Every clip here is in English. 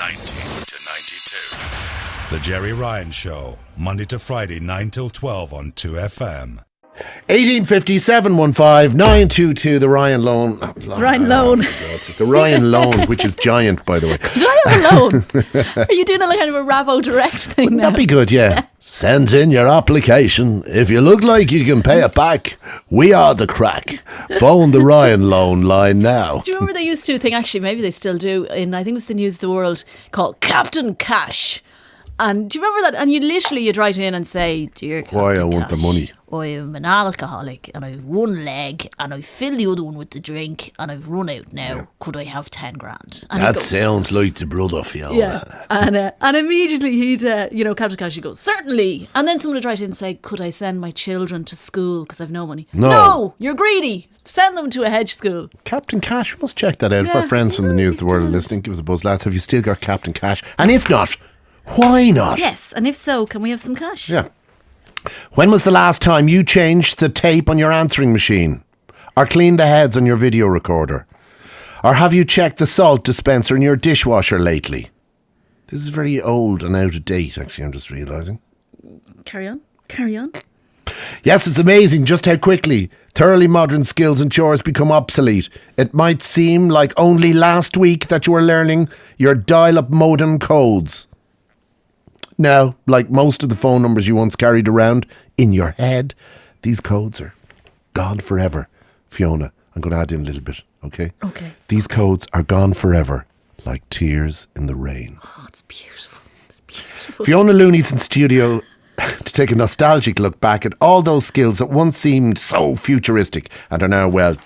90 to 92. The Gerry Ryan Show, Monday to Friday, 9 till 12 on 2FM. 1857-15-922, the Ryan Loan. Ryan Loan. The Ryan Loan, which is giant, by the way. Did I have a loan? Are you doing a kind of a Ravo Direct thing Wouldn't now? that be good, yeah. Send in your application. If you look like you can pay it back, we are the crack. Phone the Ryan Loan line now. Do you remember they used to think, actually, maybe they still do, in, I think it was the News of the World, called Captain Cash. And do you remember that? And you'd write in and say, dear Captain Why I want the Cash, money. I am an alcoholic and I've one leg and I fill the other one with the drink and I've run out now. Yeah. Could I have 10 grand? And that sounds like the brother, Fiona. Yeah. And immediately he'd, Captain Cash would go, certainly. And then someone would write in and say, could I send my children to school because I've no money? No, you're greedy. Send them to a hedge school. Captain Cash, we must check that out. For our friends from the News of the World listening, give us a buzz, lads. Have you still got Captain Cash? And if not, why not? Yes, and if so, can we have some cash? Yeah. When was the last time you changed the tape on your answering machine? Or cleaned the heads on your video recorder? Or have you checked the salt dispenser in your dishwasher lately? This is very old and out of date, actually, I'm just realising. Carry on. Yes, it's amazing just how quickly thoroughly modern skills and chores become obsolete. It might seem like only last week that you were learning your dial-up modem codes. Now, like most of the phone numbers you once carried around in your head, these codes are gone forever. Fiona, I'm going to add in a little bit, okay? Okay. These codes are gone forever, like tears in the rain. Oh, it's beautiful. It's beautiful. Fiona Looney's in studio to take a nostalgic look back at all those skills that once seemed so futuristic and are now, well,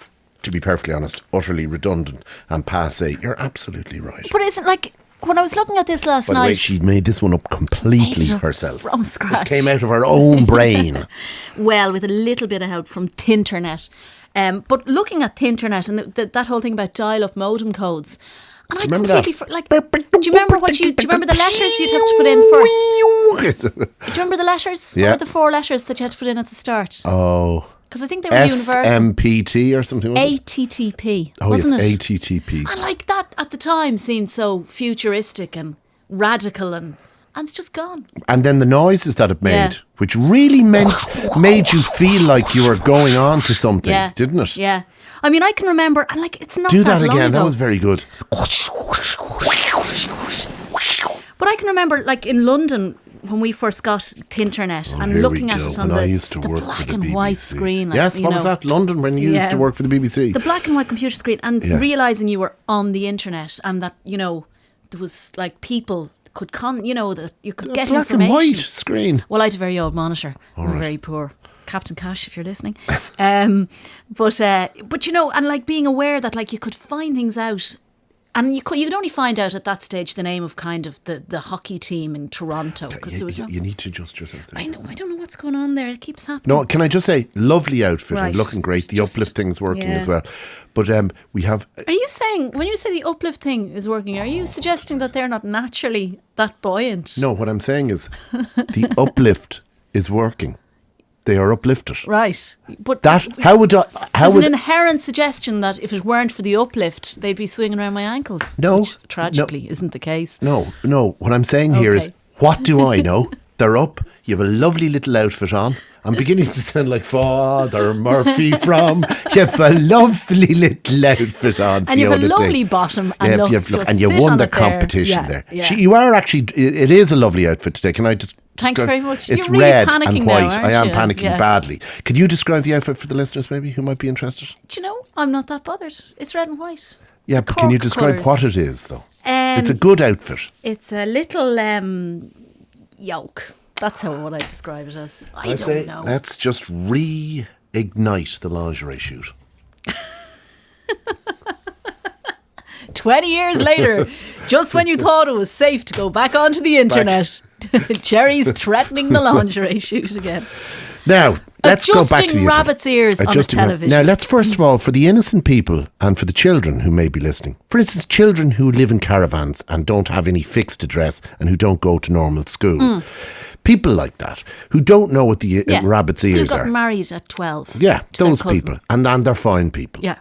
to be perfectly honest, utterly redundant and passé. You're absolutely right. But isn't like... When I was looking at this last night... By the way, she made this one up completely herself. From scratch. This came out of her own brain. Well, with a little bit of help from Tinternet. But looking at Tinternet and that whole thing about dial-up modem codes... And do you remember that? Do you remember the letters you'd have to put in first? Do you remember the letters? Yeah. What were the 4 letters that you had to put in at the start? Oh... Because I think they were universal. SMPT or something, was it? ATTP, it? wasn't it? ATTP. And like that at the time seemed so futuristic and radical and it's just gone. And then the noises that it made, which really made you feel like you were going on to something, didn't it? Yeah. I mean, I can remember, and like it's not Do that that long again, ago. that was very good. But I can remember, like in London, when we first got Tinternet and looking at it on the black and white screen. Like, yes, what was that? London, when you used to work for the BBC. The black and white computer screen and realising you were on the internet and that, there was like people could that you could get black information. Black and white screen. Well, I had a very old monitor. We were very poor. Captain Cash, if you're listening. But and like being aware that like you could find things out. And you could only find out at that stage the name of kind of the hockey team in Toronto. Because there was you need to adjust yourself there. I know. I don't know what's going on there. It keeps happening. No, can I just say, lovely outfit and looking great. The uplift thing's working as well. But we have... Are you saying, when you say the uplift thing is working, are you suggesting that they're not naturally that buoyant? No, what I'm saying is the uplift is working. They are uplifted. Right. But there's an inherent suggestion that if it weren't for the uplift, they'd be swinging around my ankles. No. Which tragically isn't the case. No. What I'm saying here is, what do I know? They're up. You have a lovely little outfit on. I'm beginning to sound like Father Murphy from You have a lovely little outfit on. And you have a lovely bottom. And and you won the competition there. You are actually, it is a lovely outfit today. Can I just... Thanks very much. It's You're red really panicking and white. now, I am you? panicking badly. Can you describe the outfit for the listeners, maybe, who might be interested? Do you know, I'm not that bothered. It's red and white. Yeah, but can you describe what it is, though? It's a good outfit. It's a little yoke. That's what I describe it as. I don't know. Let's just reignite the lingerie shoot. 20 years later, just when you thought it was safe to go back onto the internet, Gerry's threatening the lingerie shoot again. Now, let's go back to the Adjusting rabbit's ears on a television. Now, let's first of all, for the innocent people and for the children who may be listening, for instance, children who live in caravans and don't have any fixed address and who don't go to normal school. People like that who don't know what the rabbit's ears who got are. married at 12. Yeah, those people. And they're fine people. Yeah.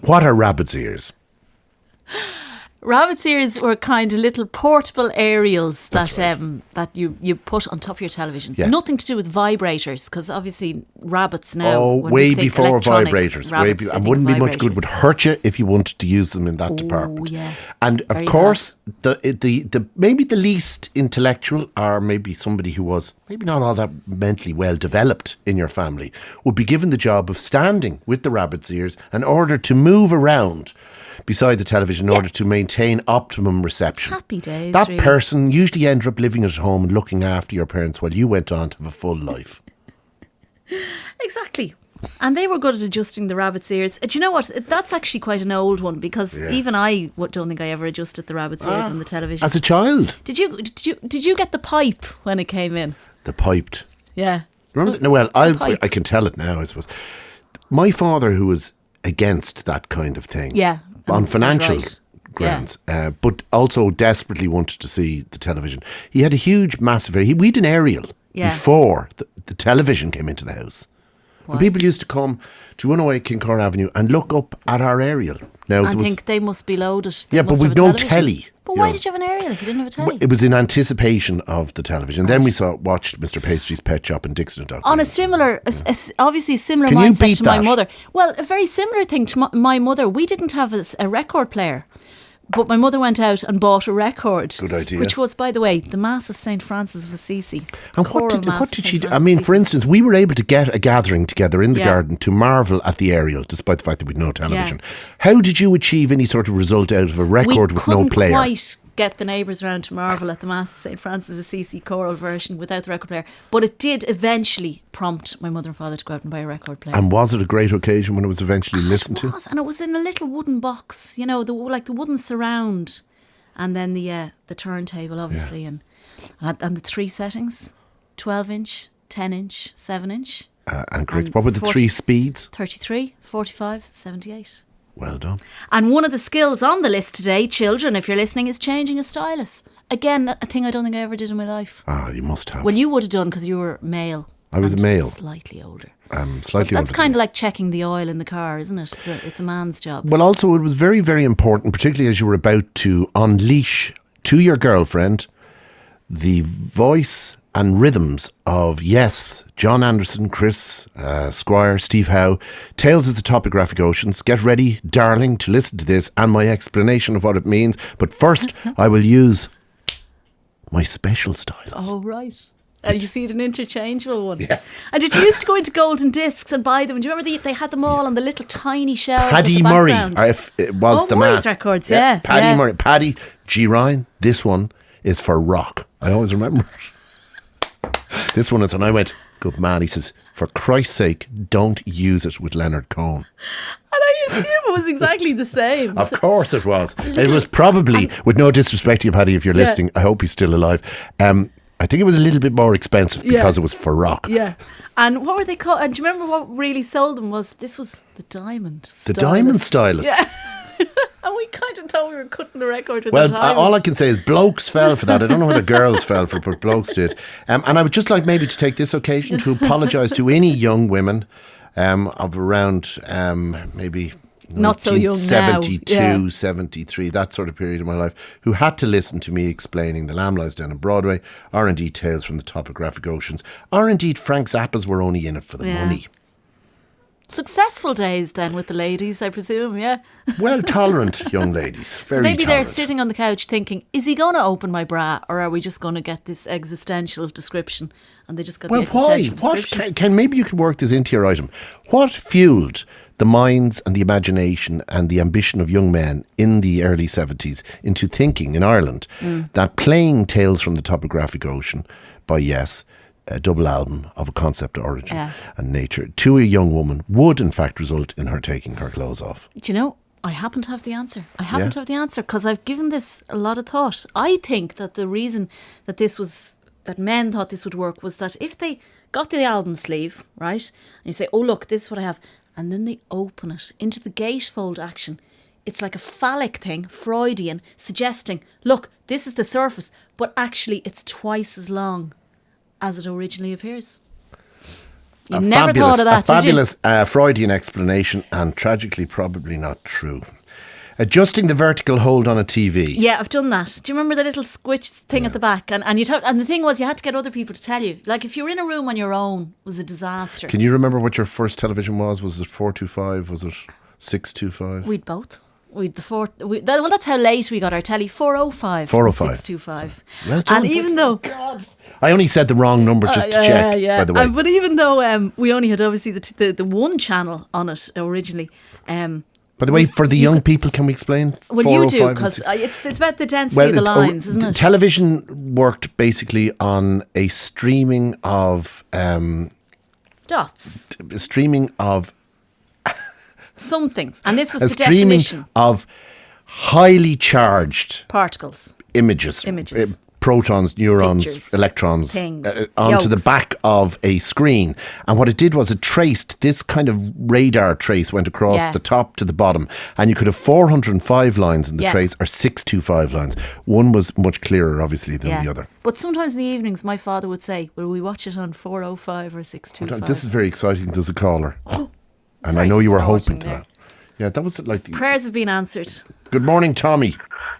What are rabbit's ears? Rabbit's ears were kind of little portable aerials that that you put on top of your television. Yeah. Nothing to do with vibrators, because obviously rabbits now. Oh, when way we think before electronic vibrators. rabbits, they And think wouldn't be much good. vibrators. Would hurt you if you wanted to use them in that department. Yeah. And of Very course, the maybe the least intellectual, or maybe somebody who was maybe not all that mentally well developed in your family, would be given the job of standing with the rabbit's ears in order to move around beside the television in order to maintain optimum reception. Happy days, That really. person usually ended up living at home and looking after your parents while you went on to have a full life. Exactly. And they were good at adjusting the rabbit's ears. Do you know what? That's actually quite an old one, because even I don't think I ever adjusted the rabbit's ears on the television. As a child, Did you get the pipe when it came in? the piped. Yeah. Remember? No, well, pipe. I can tell it now, I suppose. My father, who was against that kind of thing, Yeah. on and financial right. grounds, but also desperately wanted to see the television. He had a huge, massive. We had an aerial before the television came into the house. And people used to come to 108 Kincor Avenue and look up at our aerial. Now, I think they must be loaded. They yeah, must but have we've a no television. telly. But you why know. did you have an aerial if you didn't have a telly? It was in anticipation of the television. Then we watched Mr. Pastry's Pet Shop and Dixon and Dr. On a similar, obviously a similar Can you mindset beat to my that? mother. Well, a very similar thing to my mother. We didn't have a record player, but my mother went out and bought a record. Good idea. Which was, by the way, the Mass of St. Francis of Assisi. And Choral Mass what of did St. she do? I Francis mean, of for Assisi. instance, we were able to get a gathering together in the Yeah. garden to marvel at the aerial, despite the fact that we'd no television. Yeah. How did you achieve any sort of result out of a record we with no couldn't player? quite get the neighbours around to marvel at the Mass of St. Francis of Assisi choral version without the record player, but it did eventually prompt my mother and father to go out and buy a record player. And was it a great occasion when it was eventually listened to? It was, and it was in a little wooden box, the wooden surround, and then the turntable, obviously, and the three settings: 12-inch, 10-inch, 7-inch, And correct. and What were the 40 three speeds? 33, 45, 78. Well done. And one of the skills on the list today, children, if you're listening, is changing a stylus. Again, a thing I don't think I ever did in my life. Ah, you must have. Well, you would have done because you were male. I was and a male. Slightly older. Slightly That's older kind than of like checking the oil in the car, isn't it? It's a man's job. Well, also, it was very, very important, particularly as you were about to unleash to your girlfriend the voice and rhythms of, yes, John Anderson, Chris Squire, Steve Howe, Tales of the Topographic Oceans. Get ready, darling, to listen to this and my explanation of what it means. But first, I will use my special stylus. Oh, right. And you see it an interchangeable one. Yeah. And did you used to go into Golden Discs and buy them? Do you remember they had them all on the little tiny shelves Paddy at the Murray background? it was the Murray's man. records, yeah. Paddy yeah. Murray. Paddy G. Ryan, this one is for rock. I always remember it. This one is when I went, good man, he says, for Christ's sake, don't use it with Leonard Cohen. And I assume it was exactly the same. Of course it was. It was probably, with no disrespect to you, Paddy, if you're listening, I hope he's still alive. I think it was a little bit more expensive because it was for rock. Yeah. And what were they called? And do you remember what really sold them this was the Diamond Stylus. The Diamond Stylus. Yeah. And we kind of thought we were cutting the record with Well, the diamond. all I can say is blokes fell for that. I don't know whether girls fell for it, but blokes did. And I would just like maybe to take this occasion to apologise to any young women of around maybe Not so young now. 72, Yeah. 73, that sort of period of my life, who had to listen to me explaining The Lamb Lies Down on Broadway, or indeed Tales from the Topographic Oceans, or indeed Frank Zappa's Were Only in It for the Money. Successful days then with the ladies, I presume, yeah? Well tolerant young ladies. Very So maybe they're tolerant. sitting on the couch thinking, is he going to open my bra, or are we just going to get this existential description? And they just got Well, the why? existential What description. can maybe you could work this into your item? What fueled the minds and the imagination and the ambition of young men in the early 70s into thinking in Ireland that playing Tales from the Topographic Ocean by Yes, a double album of a concept origin and nature, to a young woman would in fact result in her taking her clothes off? Do you know, I happen to have the answer. I happen to have the answer because I've given this a lot of thought. I think that the reason that that men thought this would work was that if they got the album sleeve, right, and you say, oh look, this is what I have, and then they open it into the gatefold action, it's like a phallic thing, Freudian, suggesting, look, this is the surface, but actually it's twice as long as it originally appears. You never thought of that, A did you? fabulous Freudian explanation, and tragically probably not true. Adjusting the vertical hold on a TV. Yeah, I've done that. Do you remember the little squitch thing at the back? And the thing was, you had to get other people to tell you. Like, if you were in a room on your own, it was a disaster. Can you remember what your first television was? Was it 425? Was it 625? We'd both. We'd well, that's how late we got our telly. 405. 405. 625. Well, and even though... I only said the wrong number just to check, by the way. But even though we only had obviously the one channel on it originally... By the way, for the young people, can we explain? Well, you do, because it's about the density of the lines, isn't it? Television worked basically on a streaming of... dots. Streaming of... something. And this was a the streaming definition. Of highly charged... particles. Images. Protons, neurons, pictures, electrons things, onto the yolks. back of a screen. And what it did was it traced, this kind of radar trace went across the top to the bottom. And you could have 405 lines in the trace or 625 lines. One was much clearer, obviously, than the other. But sometimes in the evenings, my father would say, will we watch it on 405 or 625? This is very exciting. There's a caller. And Sorry I know for you were snorting hoping to there. that. Yeah, that was like... Prayers have been answered. Good morning, Tommy.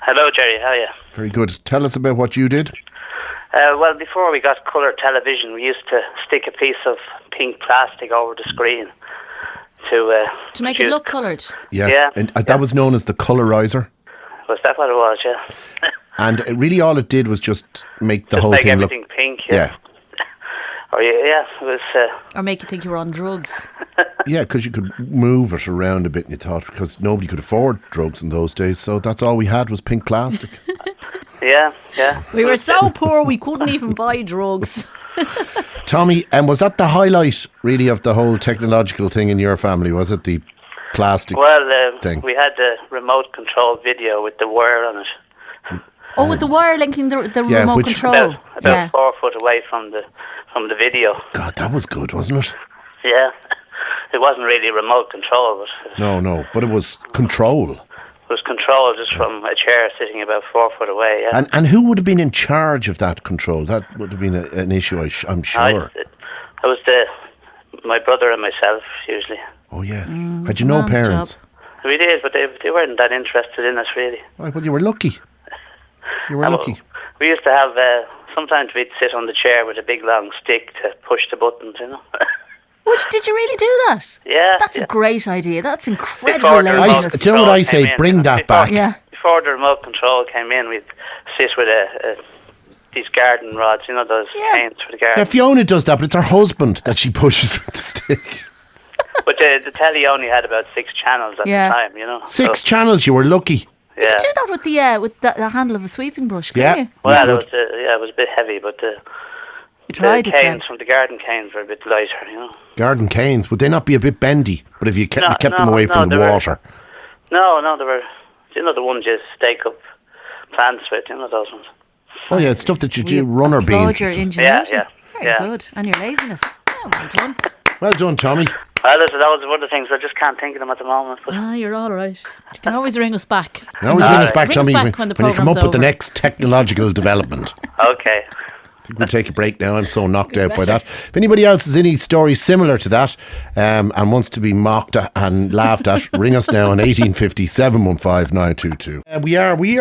Hello, Gerry. How are you? Very good. Tell us about what you did. Well, before we got colour television, we used to stick a piece of pink plastic over the screen to make it look coloured. Yes. Yeah. And that was known as the Colorizer. Was that what it was? Yeah. And really all it did was just make the Just whole make thing look... everything pink. Yeah. It was. Or make you think you were on drugs. Yeah, because you could move it around a bit, and you thought, because nobody could afford drugs in those days, so that's all we had was pink plastic. Yeah. We were so poor we couldn't even buy drugs. Tommy, and was that the highlight, really, of the whole technological thing in your family? Was it the plastic thing? We had the remote control video with the wire on it. Oh, with the wire linking the remote control. About 4 foot away from the video. God, that was good, wasn't it? Yeah. It wasn't really remote control, but... No, but it was control. It was controlled just from a chair sitting about 4 foot away, yeah. And who would have been in charge of that control? That would have been an issue, I'm sure. I was my brother and myself, usually. Oh, yeah. Had you no parents? Job. We did, but they weren't that interested in us, really. Right, well, you were lucky. Lucky. We used to have... sometimes we'd sit on the chair with a big long stick to push the buttons, you know. Did you really do that? Yeah. That's a great idea. That's incredible laziness. Do you know what I say? Bring that back. Yeah. Before the remote control came in, we'd sit with these garden rods, you know, those canes for the garden. Yeah, Fiona does that, but it's her husband that she pushes with the stick. But the telly only had about 6 channels at the time, you know. 6 channels, you were lucky. You could do that with the handle of a sweeping brush, couldn't you? Well, it was a bit heavy, but the canes from the garden canes were a bit lighter, you know. Garden canes, would they not be a bit bendy? But if you kept them away from the water. No, they were, you know, the ones you stake up plants with, you know, those ones. Oh yeah, it's stuff that you do, runner beans. Your ingenuity. Yeah. Very good. And your laziness. Oh, well done. Well done, Tommy. Well, that was one of the things. I just can't think of them at the moment. But. You're all right. You can always ring us back. You can always ring us back, Tommy, when you come up with the next technological development. Okay. I think we'll take a break now. I'm so knocked out by that. If anybody else has any stories similar to that and wants to be mocked and laughed at, ring us now on 1850 715 922.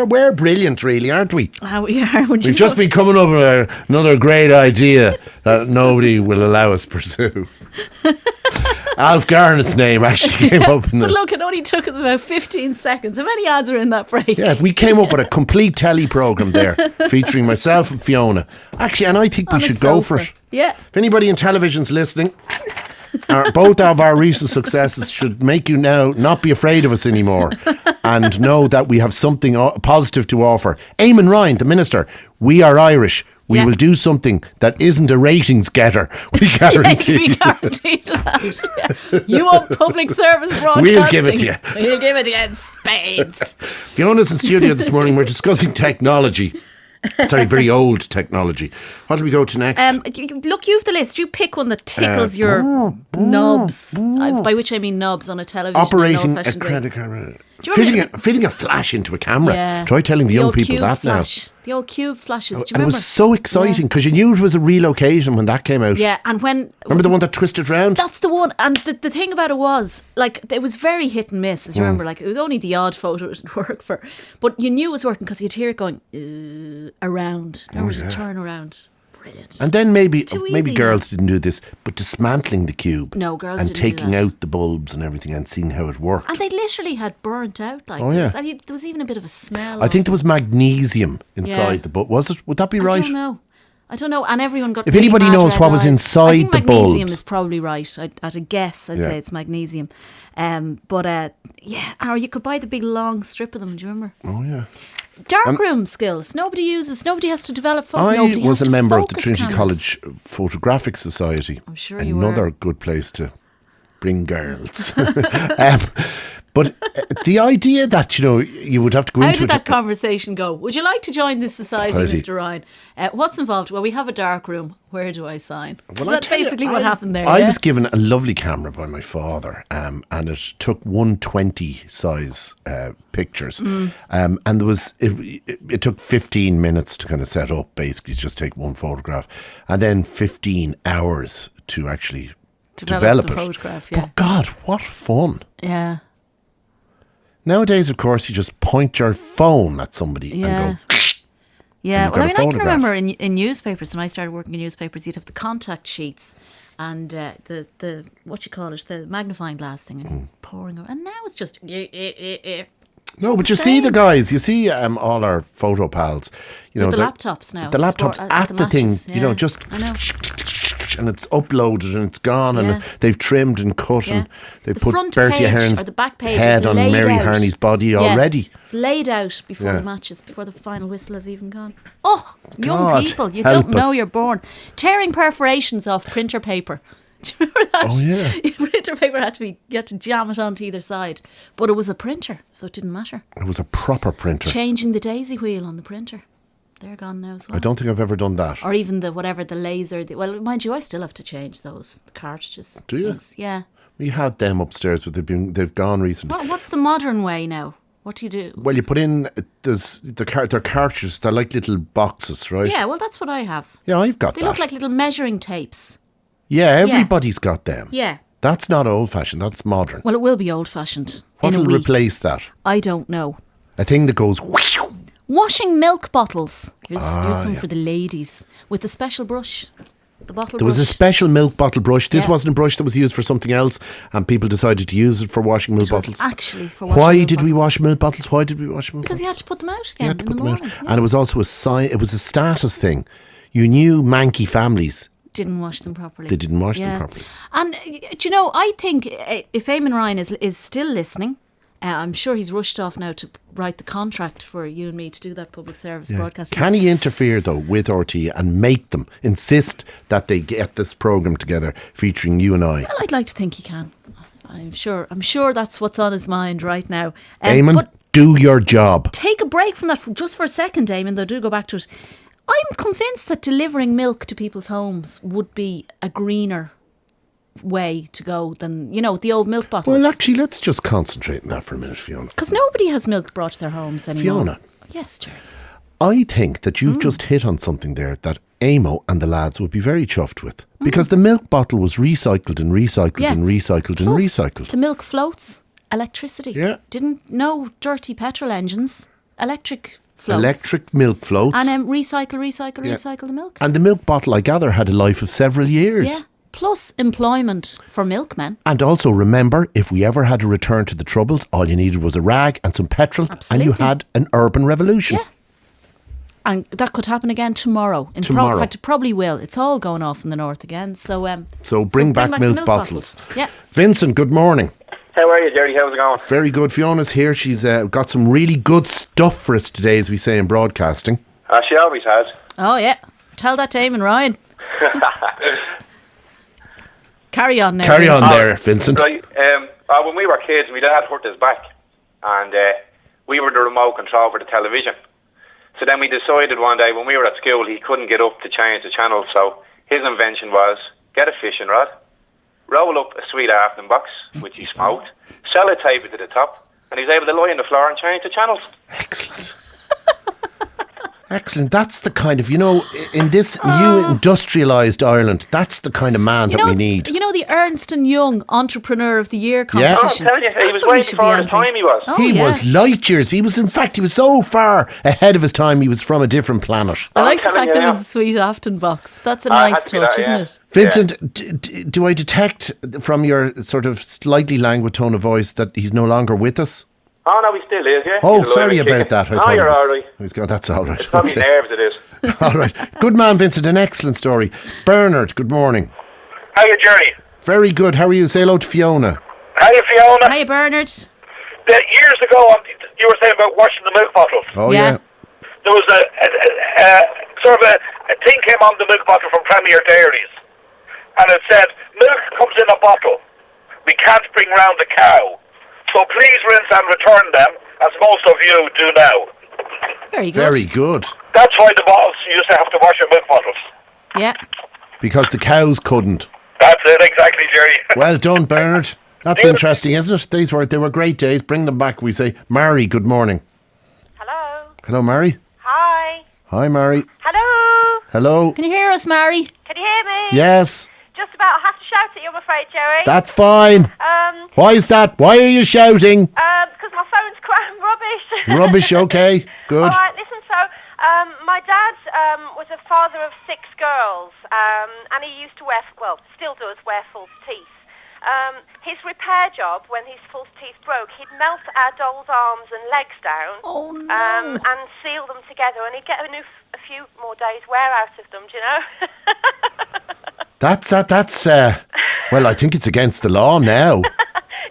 We're brilliant, really, aren't we? We are. We've just been coming up with another great idea that nobody will allow us to pursue. Alf Garnett's name actually came up in the... But look, it only took us about 15 seconds. How many ads are in that break? Yeah, we came up with a complete telly programme there, featuring myself and Fiona. Actually, and I think we should go for it. Yeah. If anybody in television's listening, both of our recent successes should make you now not be afraid of us anymore and know that we have something positive to offer. Eamon Ryan, the minister, we are Irish. We will do something that isn't a ratings getter. We guarantee. We guarantee that. Yeah. You want public service broadcasting? We'll give it to you. We'll give it to you in spades. Fiona's in studio this morning. We're discussing technology. Sorry, very old technology. What do we go to next? Look, you've the list. You pick one that tickles your knobs. By which I mean knobs on a television. Operating a credit card. Do you remember fitting a flash into a camera. Yeah. Try telling the young old people cube that flash. The old cube flashes. Do you now. And it remember? was so exciting because you knew it was a relocation when that came out. Yeah, and when... Remember the one that twisted round? That's the one. And the thing about it was, like, it was very hit and miss, as you remember. Like, it was only the odd photo it would work for. But you knew it was working because you'd hear it going around. Remember to turn around. Brilliant. And then maybe easy. girls didn't do this, but dismantling the cube. No, girls and didn't taking do that. out the bulbs and everything and seeing how it worked. And they literally had burnt out like Oh, yeah. this. And there was even a bit of a smell. I think there of was magnesium inside Yeah. the bulb. Was it? Would that be it. right? I don't know. And everyone got If really anybody mad knows red what was eyes. inside I think the magnesium bulbs. is probably right. At a guess, I'd Yeah. say it's magnesium. Or you could buy the big long strip of them. Do you remember? Oh, yeah. Darkroom skills. Nobody has to develop. I Nobody was has a to member of the focus Trinity cameras. College Photographic Society. I'm sure you were. Another good place to bring girls. But the idea that, you would have to go How into did it. that conversation go? Would you like to join this society, Society. Mr. Ryan? What's involved? Well, we have a dark room. Where do I sign? Well, Is I that tell you, basically what happened there? I yeah? was given a lovely camera by my father, and it took 120 size pictures, Mm. and there was it took 15 minutes to kind of set up, basically just take one photograph, and then 15 hours to actually develop the it. photograph. Yeah, But God, what fun! yeah. Nowadays, of course, you just point your phone at somebody Yeah. and go. Yeah, you've well, got a I can photograph. remember in newspapers, when I started working in newspapers, you'd have the contact sheets and the the magnifying glass thing and pouring over. And now it's just... No, but you see the guys, you see all our photo pals, With the they're- laptops now. The laptops at the thing, matches, yeah. just I know. and it's uploaded and it's gone Yeah. and they've trimmed and cut Yeah. and they've The put front Bertie page Ahern's or the back page head is on laid Mary out. Harney's body Yeah. already. It's laid out before Yeah. the matches, before the final whistle has even gone. Oh, young God, people, you help don't know us. you're born. Tearing perforations off printer paper. Do you remember that? Oh, yeah. Printer paper you had to jam it onto either side. But it was a printer, so it didn't matter. It was a proper printer. Changing the daisy wheel on the printer. They're gone now as well. I don't think I've ever done that. Or even the laser. Well, mind you, I still have to change those the cartridges. Do you? things. Yeah. We had them upstairs, but they've gone recently. What's the modern way now? What do you do? Well, you put in they're cartridges. They're like little boxes, right? Yeah, well, that's what I have. Yeah, I've got They that. look like little measuring tapes. Yeah, everybody's got them. Yeah. That's not old-fashioned. That's modern. Well, it will be old-fashioned What in a will week. replace that? I don't know. A thing that goes. Washing milk bottles. Here's some yeah. for the ladies with a special brush. The bottle There was a brush. special milk bottle brush. This Yeah. wasn't a brush that was used for something else, and people decided to use it for washing milk It was bottles. actually for washing Why milk did we bottles. wash milk bottles? Why did we wash milk Because bottles? you had to put them out You again had to in put the them out. morning. Yeah. And it was also a sign. It was a status thing. You knew manky families. Didn't wash them properly. They didn't wash them Yeah. properly. And do you know, I think if Eamon Ryan is still listening, I'm sure he's rushed off now to write the contract for you and me to do that public service broadcasting. Can he interfere though with RT and make them insist that they get this program together featuring you and I? Well, I'd like to think he can. I'm sure that's what's on his mind right now. Eamon, But do your job. take a break from that just for a second, Eamon, though do go back to it. I'm convinced that delivering milk to people's homes would be a greener way to go than, the old milk bottles. Well, actually, let's just concentrate on that for a minute, Fiona. Because nobody has milk brought to their homes anymore. Fiona. Yes, Gerry. I think that you've just hit on something there that Amo and the lads would be very chuffed with. Because the milk bottle was recycled and recycled Yeah. and recycled and Plus, recycled. the milk floats, electricity. Yeah. Didn't know dirty petrol engines, electric floats. Electric milk floats. And recycle the milk. And the milk bottle, I gather, had a life of several years. Yeah. Plus employment for milkmen. And also remember, if we ever had to return to the Troubles, all you needed was a rag and some petrol, and you Absolutely. had an urban revolution. Yeah. And that could happen again tomorrow. In Tomorrow. fact, it probably will. It's all going off in the north again. So Bring back the milk bottles. Yeah. Vincent, good morning. How are you, Gerry? How's it going? Very good. Fiona's here. She's got some really good stuff for us today, as we say in broadcasting. She always has. Oh, yeah. Tell that to Eamon Ryan. Carry on now. Carry on Vincent. there, Vincent. Right, when we were kids, my dad hurt his back, and we were the remote control for the television. So then we decided one day when we were at school he couldn't get up to change the channel, so his invention was get a fishing rod, roll up a sweet afternoon box, which he smoked, sellotape it to the top, and he was able to lie on the floor and change the channels. Excellent. Excellent. That's the kind of, in this new industrialised Ireland, that's the kind of man that we need. You know the Ernst & Young Entrepreneur of the Year Yeah. competition? Oh, I'm telling you, he That's was what way should before be his time, he was. Oh, He yeah. was light years. He was so far ahead of his time. He was from a different planet. I like the telling fact you, there yeah. was a sweet Afton box. That's a Ah, it nice had to be touch, that, isn't yeah. it? Vincent, do I detect from your sort of slightly languid tone of voice that he's no longer with us? Oh, no, he still is, yeah. Oh, He's alive sorry and about kicking. that. I No, thought you're it was- all right. He's got, that's all right. It's probably Okay. nerves, it is. All right. Good man, Vincent. An excellent story. Bernard, good morning. How you, Gerry? Very good. How are you? Say hello to Fiona. How you, Fiona? Hiya, Bernard. Years ago, you were saying about washing the milk bottles. Oh, Yeah. yeah. There was a sort of a thing came on the milk bottle from Premier Dairies, and it said, milk comes in a bottle. We can't bring round a cow. So please rinse and return them, as most of you do now. Very good. Very good. That's why the bottles used to have to wash your milk bottles. Yeah. Because the cows couldn't. That's it, exactly, Gerry. Well done, Bernard. That's interesting, isn't it? They were great days. Bring them back, we say. Mary, good morning. Hello. Hello, Mary. Hi. Hi, Mary. Hello. Hello. Can you hear us, Mary? Can you hear me? Yes, Just about. I have to shout at you, I'm afraid, Gerry. that's fine. Why is that? Why are you shouting? Because my phone's quite rubbish. Rubbish, okay. Good. All right, listen, so my dad was a father of 6 girls, and he used to still does wear false teeth. His repair job, when his false teeth broke, he'd melt our dolls' arms and legs down Oh, no. and seal them together, and he'd get a few more days' wear out of them, do you know? That's well, I think it's against the law now.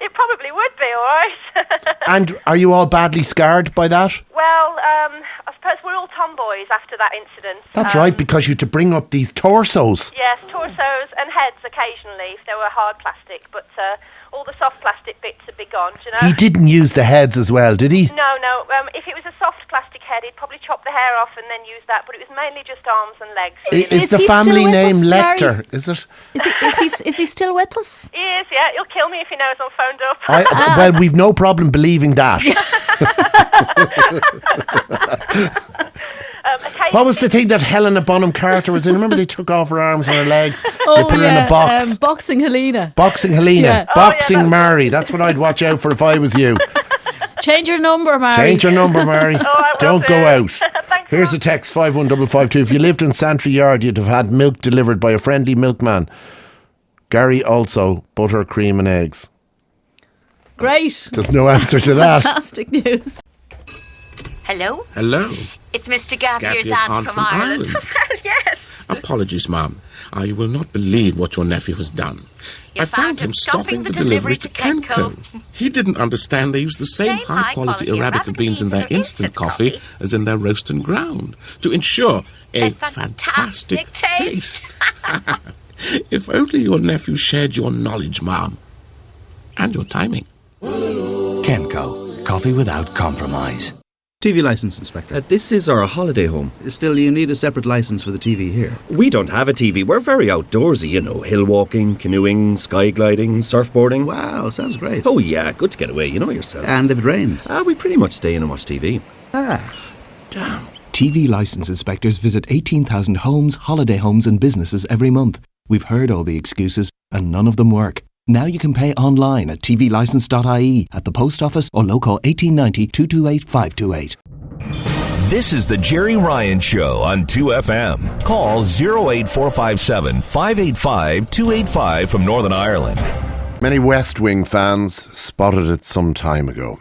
It probably would be, all right? And are you all badly scarred by that? Well, I suppose we're all tomboys after that incident. That's right, because you had to bring up these torsos. Yes, torsos and heads occasionally if they were hard plastic, but all the soft plastic bits would be gone, do you know? He didn't use the heads as well, did he? No. If it was a soft plastic head, he'd probably chop the hair off and then use that, but it was mainly just arms and legs. Is the he still family with name us, Mary? Lecter? Is it? Is he still with us? He is, yeah. He'll kill me if he knows I'm phoned up. Well, we've no problem believing that. What was the thing that Helena Bonham Carter was in? Remember they took off her arms and her legs? They put her in a box. Boxing Helena. Boxing Helena. Yeah. Boxing that's- Mary. That's what I'd watch out for if I was you. Change your number, Mary. Change your number, Mary. I will Don't go do. out. Thanks Here's a a text 51552. If you lived in Santry Yard, you'd have had milk delivered by a friendly milkman. Gary also butter, cream, and eggs. Great. There's no answer to that. Fantastic news. Hello? Hello. It's Mr. Gappier's Gappier's aunt from Ireland. yes. Apologies, Mum. You will not believe what your nephew has done. You I found him stopping the delivery to Kenco. He didn't understand they use the same high-quality Arabica beans in their instant coffee as in their roast and ground to ensure a fantastic taste. If only your nephew shared your knowledge, Mum. And your timing. Kenco, coffee without compromise. TV licence inspector. This is our holiday home. Still, you need a separate licence for the TV here. We don't have a TV. We're very outdoorsy, hill walking, canoeing, sky gliding, surfboarding. Wow, sounds great. Oh yeah, good to get away, you know yourself. And if it rains? We pretty much stay in and watch TV. Damn. TV licence inspectors visit 18,000 homes, holiday homes and businesses every month. We've heard all the excuses and none of them work. Now you can pay online at tvlicence.ie, at the post office or local 1890 228 528. This is the Gerry Ryan Show on 2FM. Call 08457 585 285 from Northern Ireland. Many West Wing fans spotted it some time ago.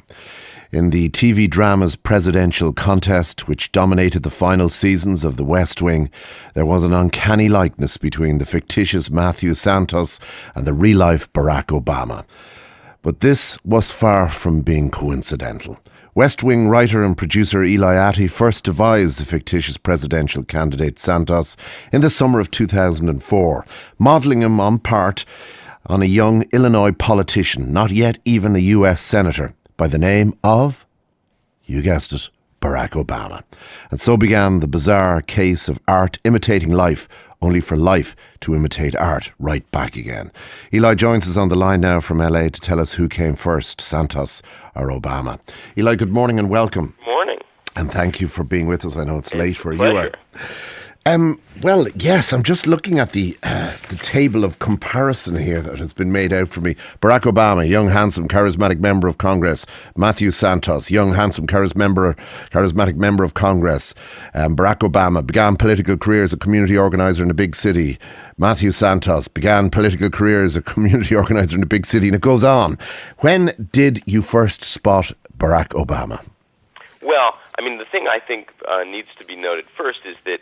In the TV drama's presidential contest, which dominated the final seasons of The West Wing, there was an uncanny likeness between the fictitious Matthew Santos and the real-life Barack Obama. But this was far from being coincidental. West Wing writer and producer Eli Attie first devised the fictitious presidential candidate Santos in the summer of 2004, modelling him on part on a young Illinois politician, not yet even a US senator, by the name of, you guessed it, Barack Obama. And so began the bizarre case of art imitating life, only for life to imitate art right back again. Eli joins us on the line now from LA to tell us who came first, Santos or Obama. Eli, good morning and welcome. Morning. And thank you for being with us. I know it's late where pleasure. you are. Well, yes, I'm just looking at the table of comparison here that has been made out for me. Barack Obama, young, handsome, charismatic member of Congress. Matthew Santos, young, handsome, charismatic member of Congress. Barack Obama began political career as a community organiser in a big city. Matthew Santos began political career as a community organiser in a big city, and it goes on. When did you first spot Barack Obama? Well, I mean, the thing I think needs to be noted first is that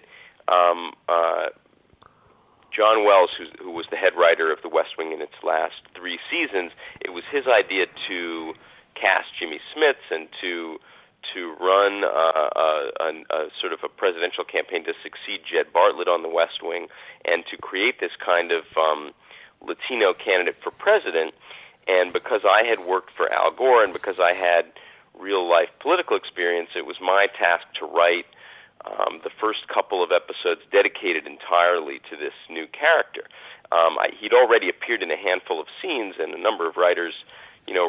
John Wells, who was the head writer of The West Wing in its last 3 seasons, it was his idea to cast Jimmy Smits and to run a sort of a presidential campaign to succeed Jed Bartlett on The West Wing, and to create this kind of Latino candidate for president. And because I had worked for Al Gore and because I had real-life political experience, it was my task to write the first couple of episodes dedicated entirely to this new character. He'd already appeared in a handful of scenes, and a number of writers,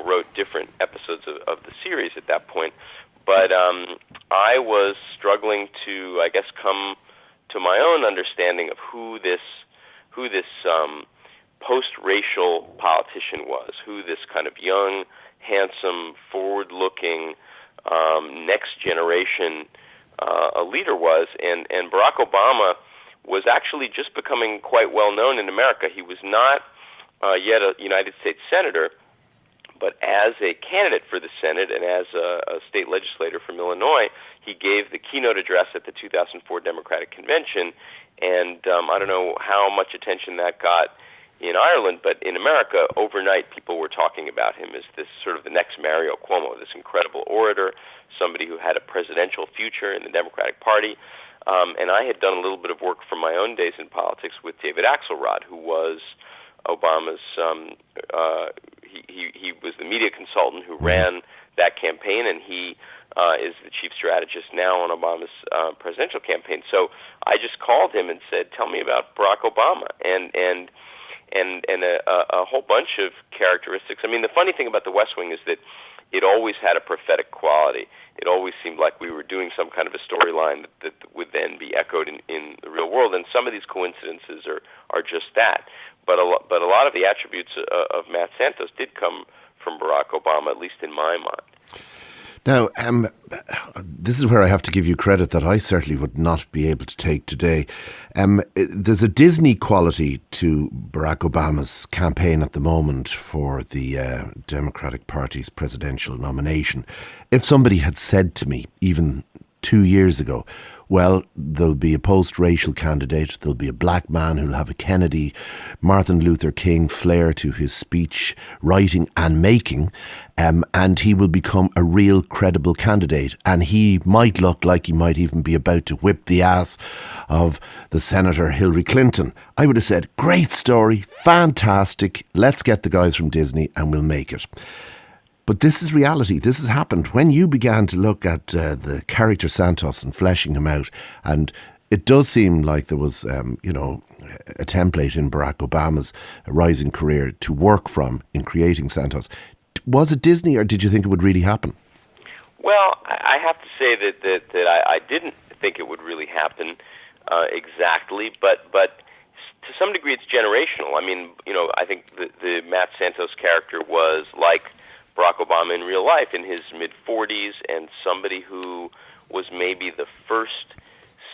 wrote different episodes of the series at that point. But I was struggling to, I guess, come to my own understanding of who this post-racial politician was, who this kind of young, handsome, forward-looking, next generation a leader was, and Barack Obama was actually just becoming quite well known in America. He was not yet a United States senator, but as a candidate for the Senate and as a state legislator from Illinois, he gave the keynote address at the 2004 Democratic Convention, and I don't know how much attention that got in Ireland, but in America, overnight, people were talking about him as this sort of the next Mario Cuomo, this incredible orator, somebody who had a presidential future in the Democratic Party. And I had done a little bit of work from my own days in politics with David Axelrod, who was Obama's, he was the media consultant who ran that campaign, and he is the chief strategist now on Obama's presidential campaign. So I just called him and said, tell me about Barack Obama. And a whole bunch of characteristics. I mean, the funny thing about The West Wing is that it always had a prophetic quality. It always seemed like we were doing some kind of a storyline that would then be echoed in the real world. And some of these coincidences are just that. But a lot of the attributes of Matt Santos did come from Barack Obama, at least in my mind. Now, this is where I have to give you credit that I certainly would not be able to take today. There's a Disney quality to Barack Obama's campaign at the moment for the Democratic Party's presidential nomination. If somebody had said to me, even 2 years ago, well, there'll be a post-racial candidate, there'll be a black man who'll have a Kennedy, Martin Luther King flair to his speech, writing and making, and he will become a real credible candidate, and he might look like he might even be about to whip the ass of the Senator Hillary Clinton. I would have said, great story, fantastic, let's get the guys from Disney and we'll make it. But this is reality. This has happened. When you began to look at the character Santos and fleshing him out, and it does seem like there was, a template in Barack Obama's rising career to work from in creating Santos. Was it Disney, or did you think it would really happen? Well, I have to say that I didn't think it would really happen exactly, but to some degree it's generational. I mean, I think the Matt Santos character was like Barack Obama in real life, in his mid-40s, and somebody who was maybe the first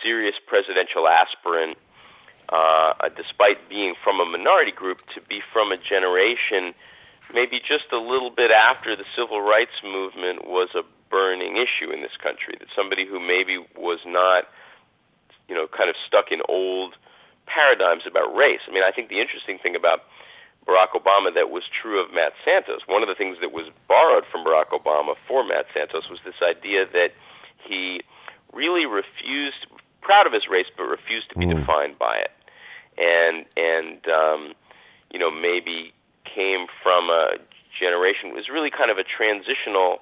serious presidential aspirant, despite being from a minority group, to be from a generation maybe just a little bit after the civil rights movement was a burning issue in this country, that somebody who maybe was not, kind of stuck in old paradigms about race. I mean, I think the interesting thing about Barack Obama that was true of Matt Santos, one of the things that was borrowed from Barack Obama for Matt Santos was this idea that he really refused, proud of his race, but refused to be defined by it. And maybe came from a generation, was really kind of a transitional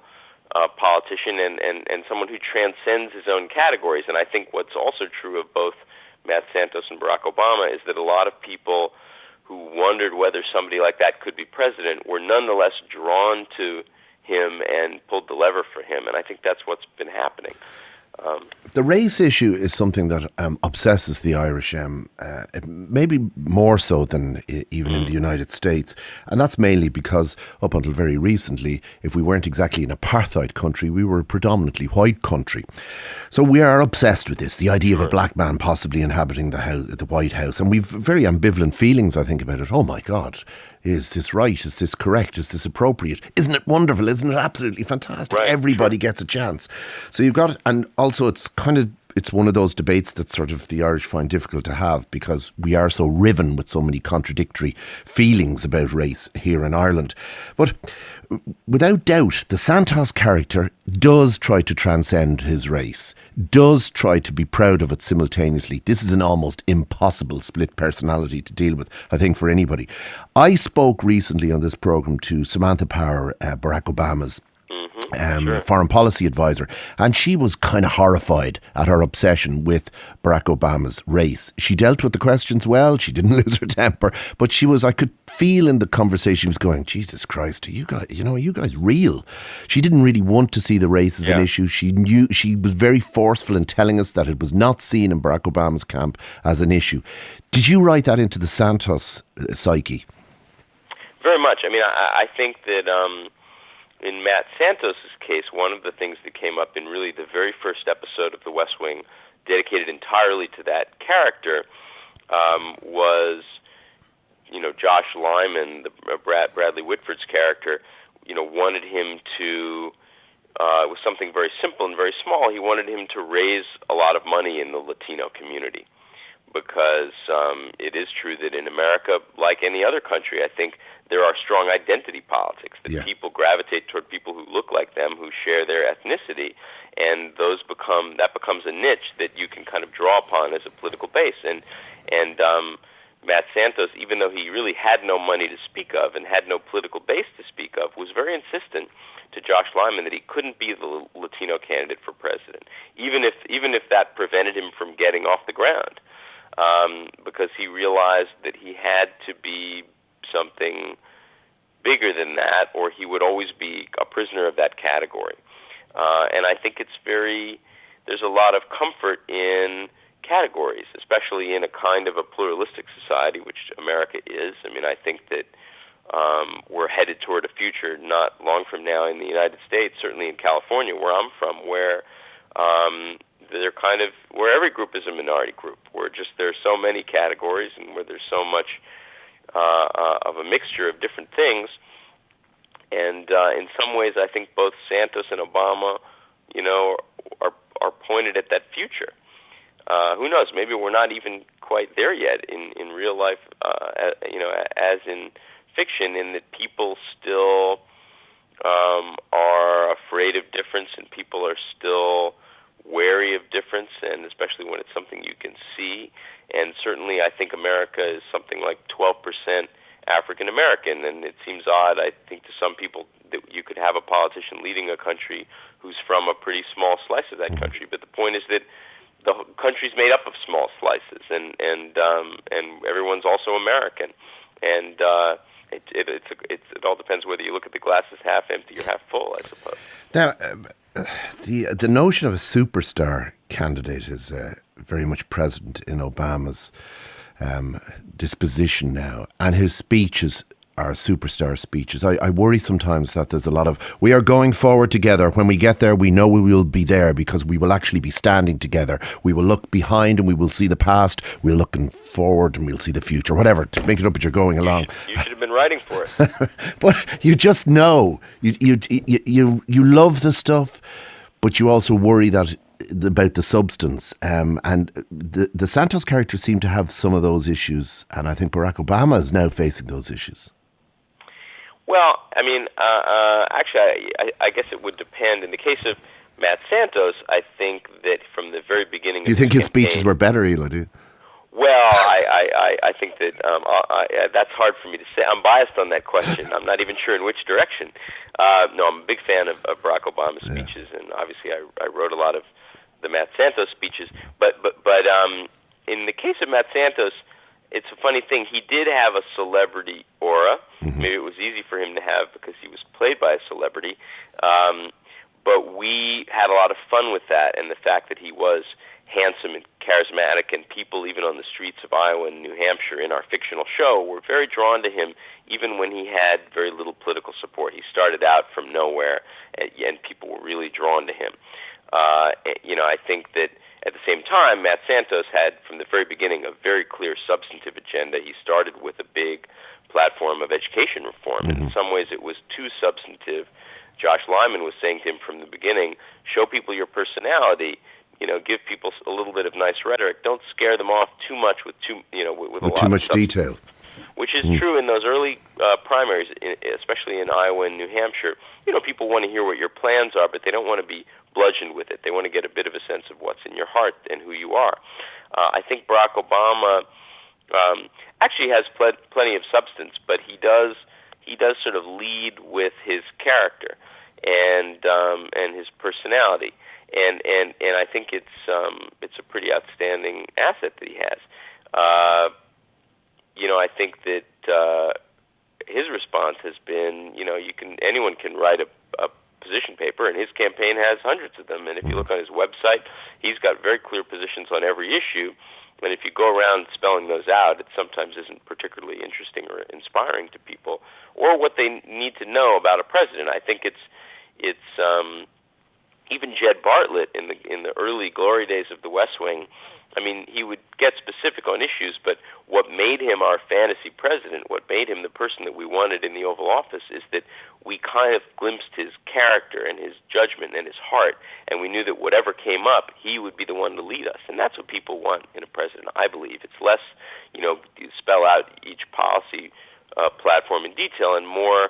politician and someone who transcends his own categories. And I think what's also true of both Matt Santos and Barack Obama is that a lot of people who wondered whether somebody like that could be president were nonetheless drawn to him and pulled the lever for him, and I think that's what's been happening. The race issue is something that obsesses the Irish, maybe more so than even in the United States. And that's mainly because up until very recently, if we weren't exactly an apartheid country, we were a predominantly white country. So we are obsessed with this, the idea of a black man possibly inhabiting the White House. And we've very ambivalent feelings, I think, about it. Oh my God, is this right? Is this correct? Is this appropriate? Isn't it wonderful? Isn't it absolutely fantastic? Right, Everybody gets a chance. So you've got, and also it's one of those debates that sort of the Irish find difficult to have because we are so riven with so many contradictory feelings about race here in Ireland. But without doubt, the Santos character does try to transcend his race, does try to be proud of it simultaneously. This is an almost impossible split personality to deal with, I think, for anybody. I spoke recently on this programme to Samantha Power, Barack Obama's foreign policy advisor, and she was kind of horrified at her obsession with Barack Obama's race. She dealt with the questions well, she didn't lose her temper, but I could feel in the conversation she was going, Jesus Christ, are you guys real? She didn't really want to see the race as an issue. She was very forceful in telling us that it was not seen in Barack Obama's camp as an issue. Did you write that into the Santos psyche? Very much. I mean, I think that in Matt Santos' case, one of the things that came up in really the very first episode of The West Wing, dedicated entirely to that character, was, Josh Lyman, Bradley Whitford's character, wanted him to, it was something very simple and very small. He wanted him to raise a lot of money in the Latino community because it is true that in America, like any other country, I think there are strong identity politics, that people gravitate toward people who look like them, who share their ethnicity, and that becomes a niche that you can kind of draw upon as a political base. And Matt Santos, even though he really had no money to speak of and had no political base to speak of, was very insistent to Josh Lyman that he couldn't be the Latino candidate for president, even if that prevented him from getting off the ground, because he realized that he had to be something bigger than that, or he would always be a prisoner of that category. And I think there's a lot of comfort in categories, especially in a kind of a pluralistic society, which America is. I mean, I think that we're headed toward a future not long from now in the United States, certainly in California, where I'm from, where where every group is a minority group, where there's so many categories and where there's so much of a mixture of different things. And in some ways, I think both Santos and Obama, are pointed at that future. Who knows? Maybe we're not even quite there yet in real life, as in fiction, in that people still are afraid of difference, and people are still wary of difference, and especially when it's something you can see. And certainly, I think America is something like 12% African American, and it seems odd, I think, to some people that you could have a politician leading a country who's from a pretty small slice of that country. But the point is that the country's made up of small slices, and everyone's also American, and it all depends whether you look at the glass as half empty or half full, I suppose. Now, the notion of a superstar candidate is very much present in Obama's disposition now, and his speeches are superstar speeches. I worry sometimes that there's a lot of, we are going forward together. When we get there, we know we will be there because we will actually be standing together. We will look behind and we will see the past. We're looking forward and we'll see the future. Whatever, to make it up as you're going along. You should have been writing for it. But you just know. You love the stuff, but you also worry about the substance, and the Santos character seemed to have some of those issues, and I think Barack Obama is now facing those issues. Well, I mean, actually, I guess it would depend. In the case of Matt Santos, I think that from the very beginning... Do you think his speeches were better, Eli, do you? Well, I think that that's hard for me to say. I'm biased on that question. I'm not even sure in which direction. No, I'm a big fan of Barack Obama's speeches, and obviously I wrote a lot of the Matt Santos speeches. But in the case of Matt Santos, it's a funny thing. He did have a celebrity aura. Maybe it was easy for him to have because he was played by a celebrity. But we had a lot of fun with that, and the fact that he was handsome and charismatic, and people even on the streets of Iowa and New Hampshire in our fictional show were very drawn to him, even when he had very little political support. He started out from nowhere, and people were really drawn to him. I think that at the same time, Matt Santos had, from the very beginning, a very clear substantive agenda. He started with a big platform of education reform, and in some ways it was too substantive. Josh Lyman was saying to him from the beginning, show people your personality, give people a little bit of nice rhetoric. Don't scare them off too much with with a lot too much of detail. Which is true in those early primaries, especially in Iowa and New Hampshire. People want to hear what your plans are, but they don't want to be bludgeoned with it. They want to get a bit of a sense of what's in your heart and who you are. I think Barack Obama actually has plenty of substance, but he does sort of lead with his character and his personality, and I think it's a pretty outstanding asset that he has. I think that his response has been, anyone can write a position paper, and his campaign has hundreds of them. And if you look on his website, he's got very clear positions on every issue. And if you go around spelling those out, it sometimes isn't particularly interesting or inspiring to people, or what they need to know about a president. I think it's even Jed Bartlett in the early glory days of the West Wing. I mean, he would get specific on issues, but what made him our fantasy president, what made him the person that we wanted in the Oval Office, is that we kind of glimpsed his character and his judgment and his heart, and we knew that whatever came up, he would be the one to lead us. And that's what people want in a president, I believe. It's less, you spell out each policy platform in detail, and more,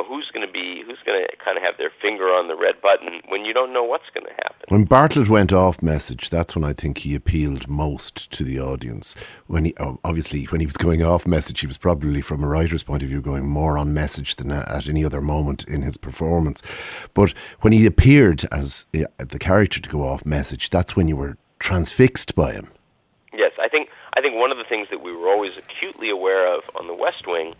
who's going to kind of have their finger on the red button when you don't know what's going to happen. When Bartlett went off message, that's when I think he appealed most to the audience. When he was going off message, he was probably, from a writer's point of view, going more on message than at any other moment in his performance. But when he appeared as the character to go off message, that's when you were transfixed by him. Yes, I think one of the things that we were always acutely aware of on the West Wing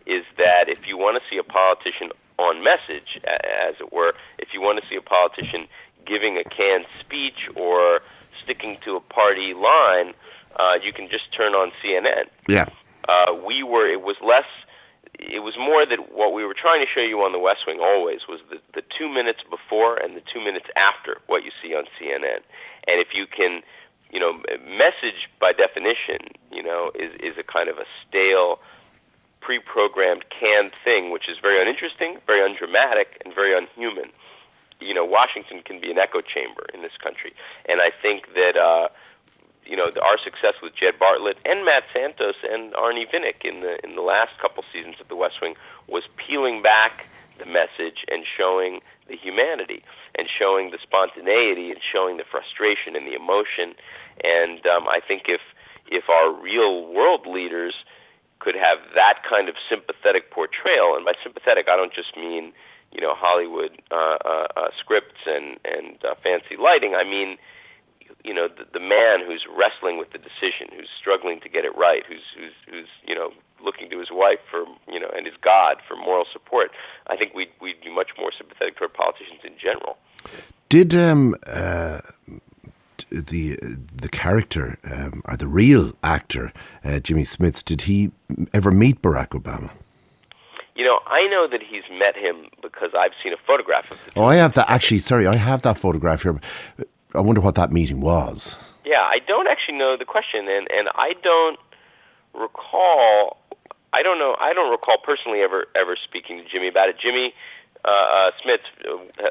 is that if you want to see a politician on message, as it were, if you want to see a politician giving a canned speech or sticking to a party line, you can just turn on CNN. Yeah. It was more that what we were trying to show you on the West Wing always was the 2 minutes before and the 2 minutes after what you see on CNN. And if you can, message by definition, is a kind of a stale, pre-programmed, canned thing, which is very uninteresting, very undramatic, and very unhuman. Washington can be an echo chamber in this country, and I think that our success with Jed Bartlett and Matt Santos and Arnie Vinnick in the last couple seasons of The West Wing was peeling back the message and showing the humanity and showing the spontaneity and showing the frustration and the emotion. And I think if our real world leaders could have that kind of sympathetic portrayal, and by sympathetic I don't just mean Hollywood scripts and fancy lighting. I mean the man who's wrestling with the decision, who's struggling to get it right, who's looking to his wife for and his God for moral support. I think we'd be much more sympathetic toward politicians in general. Did the character or the real actor Jimmy Smits, did he ever meet Barack Obama? I know that he's met him because I've seen a photograph of it. I have that. Actually, sorry, I have that photograph here. I wonder what that meeting was. Yeah, I don't actually know the question, and I don't recall. I don't recall personally ever speaking to Jimmy about it. Jimmy Smits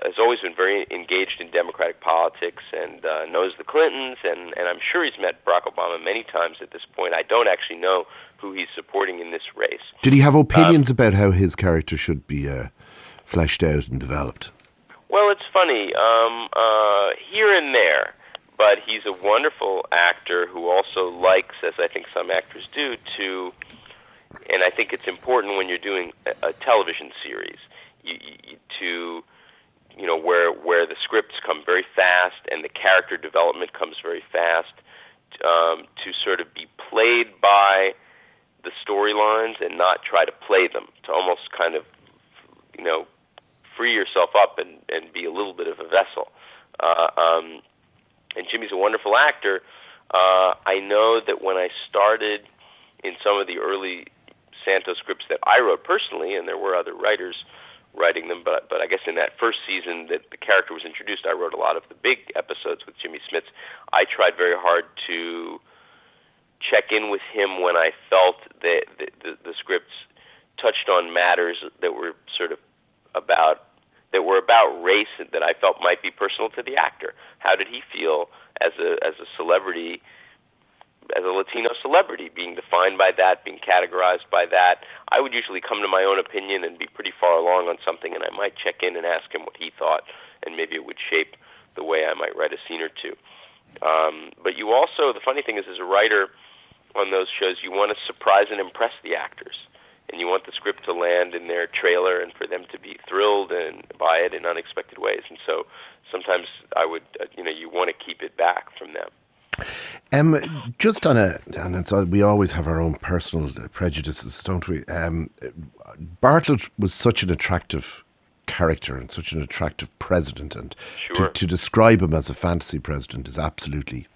has always been very engaged in Democratic politics and knows the Clintons, and I'm sure he's met Barack Obama many times at this point. I don't actually know who he's supporting in this race. Did he have opinions about how his character should be fleshed out and developed? Well, it's funny, here and there, but he's a wonderful actor who also likes, as I think some actors do, and I think it's important when you're doing a television series, where the scripts come very fast and the character development comes very fast, to sort of be played by the storylines and not try to play them, to almost kind of, free yourself up and be a little bit of a vessel. And Jimmy's a wonderful actor. I know that when I started in some of the early Santos scripts that I wrote personally, and there were other writers writing them, but I guess in that first season that the character was introduced, I wrote a lot of the big episodes with Jimmy Smits. I tried very hard to check in with him when I felt that the scripts touched on matters that were sort of about race that I felt might be personal to the actor. How did he feel as a celebrity, as a Latino celebrity, being defined by that, being categorized by that? I would usually come to my own opinion and be pretty far along on something, and I might check in and ask him what he thought, and maybe it would shape the way I might write a scene or two. But you also, the funny thing is, as a writer on those shows, you want to surprise and impress the actors. And you want the script to land in their trailer and for them to be thrilled and by it in unexpected ways. And so sometimes I would, you want to keep it back from them. Just we always have our own personal prejudices, don't we? Bartlett was such an attractive character and such an attractive president, and sure. to describe him as a fantasy president is absolutely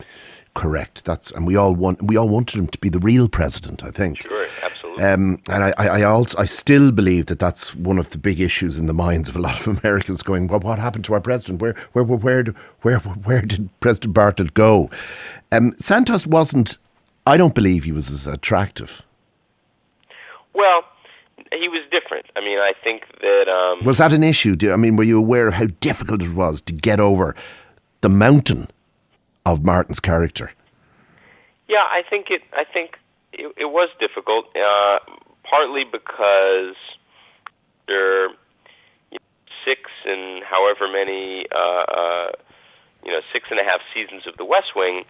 correct. And we all wanted him to be the real president, I think. Sure, absolutely. And I still believe that that's one of the big issues in the minds of a lot of Americans. Going, well, what happened to our president? Where did President Bartlett go? Santos wasn't. I don't believe he was as attractive. Well, he was different. I mean, I think that was that an issue? Were you aware of how difficult it was to get over the mountain of Martin's character? Yeah, I think it was difficult, partly because there are 6 and however many 6.5 seasons of The West Wing.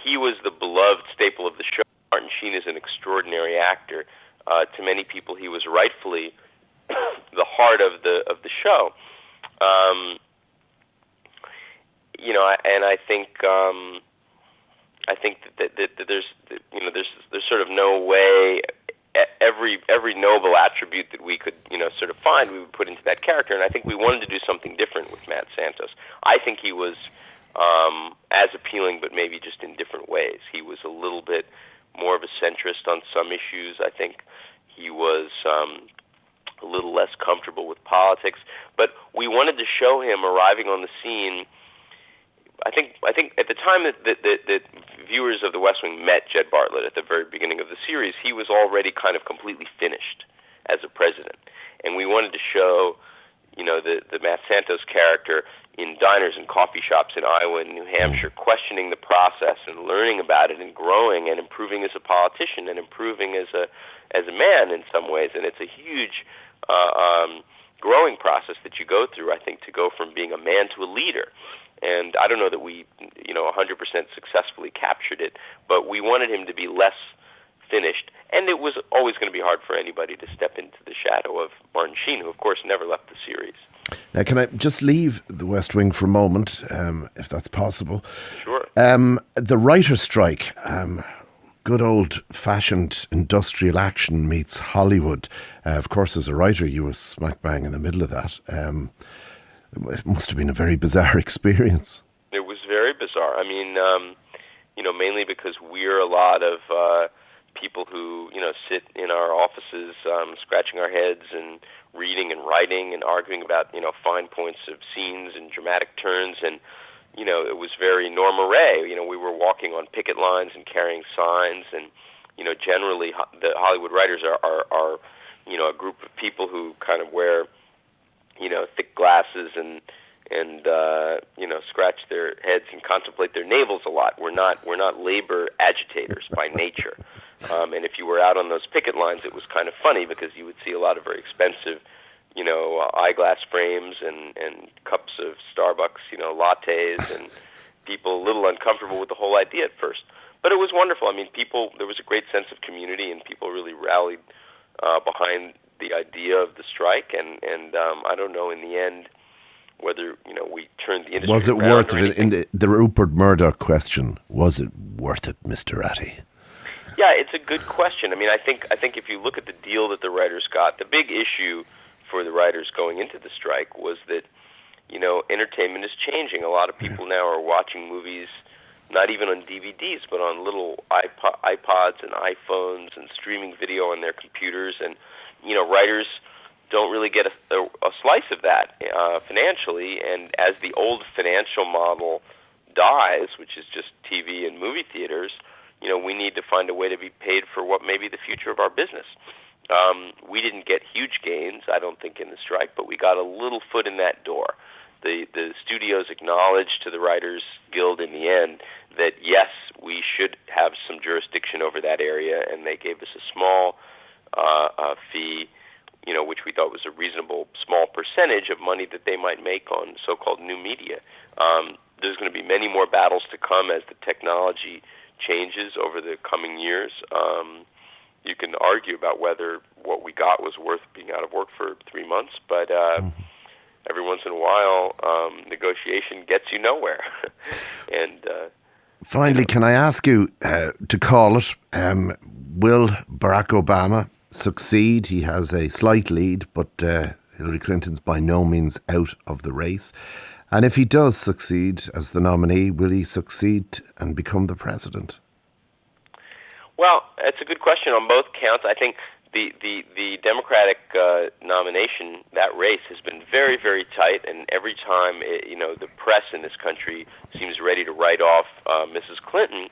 He was the beloved staple of the show. Martin Sheen is an extraordinary actor. To many people, he was rightfully the heart of the show. And I think that there's sort of no way every noble attribute that we could sort of find we would put into that character, and I think we wanted to do something different with Matt Santos. I think he was as appealing, but maybe just in different ways. He was a little bit more of a centrist on some issues. I think he was a little less comfortable with politics, but we wanted to show him arriving on the scene. I think at the time that viewers of The West Wing met Jed Bartlett at the very beginning of the series, he was already kind of completely finished as a president, and we wanted to show, the Matt Santos character in diners and coffee shops in Iowa and New Hampshire, questioning the process and learning about it and growing and improving as a politician and improving as a man in some ways. And it's a huge growing process that you go through, I think, to go from being a man to a leader. And I don't know that we, 100% successfully captured it, but we wanted him to be less finished. And it was always going to be hard for anybody to step into the shadow of Martin Sheen, who, of course, never left the series. Now, can I just leave The West Wing for a moment, if that's possible? Sure. The writer's strike, good old-fashioned industrial action meets Hollywood. Of course, as a writer, you were smack bang in the middle of that. It must have been a very bizarre experience. It was very bizarre. I mean, mainly because we're a lot of people who, sit in our offices scratching our heads and reading and writing and arguing about, fine points of scenes and dramatic turns. And, it was very Norma Ray. We were walking on picket lines and carrying signs. And, generally the Hollywood writers are a group of people who kind of wear, thick glasses and scratch their heads and contemplate their navels a lot. We're not labor agitators by nature. And if you were out on those picket lines, it was kind of funny because you would see a lot of very expensive, eyeglass frames and cups of Starbucks, lattes, and people a little uncomfortable with the whole idea at first. But it was wonderful. I mean, there was a great sense of community, and people really rallied behind the idea of the strike. And I don't know, in the end, whether we turn the industry Was it around worth or it? In the Rupert Murdoch question, was it worth it, Mr. Ratty? Yeah, it's a good question. I mean, I think if you look at the deal that the writers got, the big issue for the writers going into the strike was that, entertainment is changing. A lot of people now are watching movies not even on DVDs, but on little iPods and iPhones and streaming video on their computers. And, writers don't really get a slice of that financially. And as the old financial model dies, which is just TV and movie theaters, we need to find a way to be paid for what may be the future of our business. We didn't get huge gains, I don't think, in the strike, but we got a little foot in that door. The studios acknowledged to the Writers Guild in the end that, yes, we should have some jurisdiction over that area, and they gave us a small fee, which we thought was a reasonable small percentage of money that they might make on so-called new media. There's going to be many more battles to come as the technology changes over the coming years. You can argue about whether what we got was worth being out of work for 3 months, but every once in a while, negotiation gets you nowhere. And finally, can I ask you to call it? Will Barack Obama succeed? He has a slight lead, but Hillary Clinton's by no means out of the race. And if he does succeed as the nominee, will he succeed and become the president? Well, it's a good question on both counts. I think the Democratic nomination, that race, has been very, very tight, and every time the press in this country seems ready to write off Mrs. Clinton,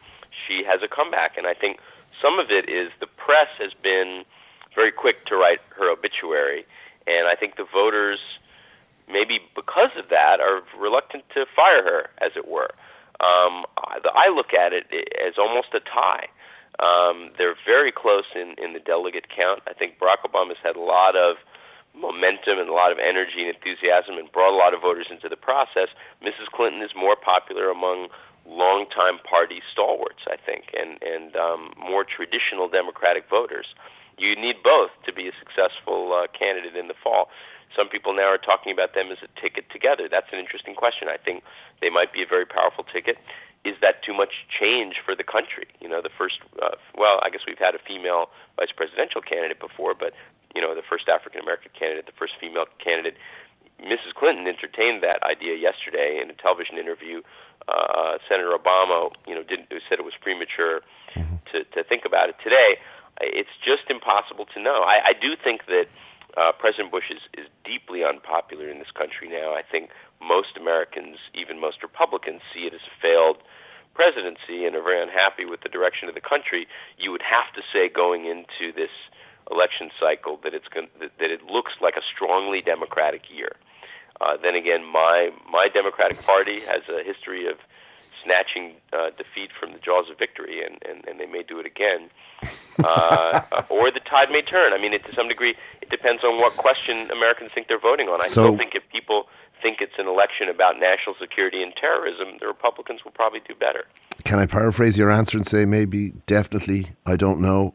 she has a comeback. And I think some of it is the press has been very quick to write her obituary, and I think the voters, maybe because of that, are reluctant to fire her, as it were. I look at it as almost a tie. They're very close in the delegate count. I think Barack Obama's had a lot of momentum and a lot of energy and enthusiasm and brought a lot of voters into the process. Mrs. Clinton is more popular among longtime party stalwarts, I think, and more traditional Democratic voters. You need both to be a successful candidate in the fall. Some people now are talking about them as a ticket together. That's an interesting question. I think they might be a very powerful ticket. Is that too much change for the country? The first, I guess we've had a female vice presidential candidate before, but, the first African-American candidate, the first female candidate. Mrs. Clinton entertained that idea yesterday in a television interview. Senator Obama, said it was premature to think about it today. It's just impossible to know. I do think that President Bush is deeply unpopular in this country now. I think most Americans, even most Republicans, see it as a failed presidency and are very unhappy with the direction of the country. You would have to say going into this election cycle that that it looks like a strongly Democratic year. Then again, my Democratic Party has a history of snatching defeat from the jaws of victory, and they may do it again. Or the tide may turn. I mean, to some degree, it depends on what question Americans think they're voting on. I still think if people think it's an election about national security and terrorism, the Republicans will probably do better. Can I paraphrase your answer and say maybe, definitely, I don't know?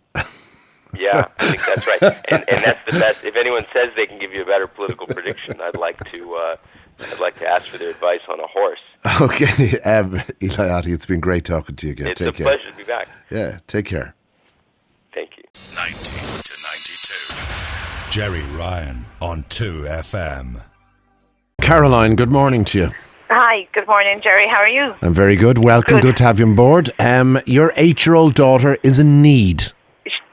Yeah, I think that's right. And that's the best. If anyone says they can give you a better political prediction, I'd like to ask for their advice on a horse. Okay, Eli Atty, it's been great talking to you again. It's a pleasure to be back. Yeah, take care. Thank you. 90 to 92. Gerry Ryan on 2FM. Caroline, good morning to you. Hi, good morning, Gerry. How are you? I'm very good. Welcome. Good to have you on board. Your 8-year-old daughter is in need.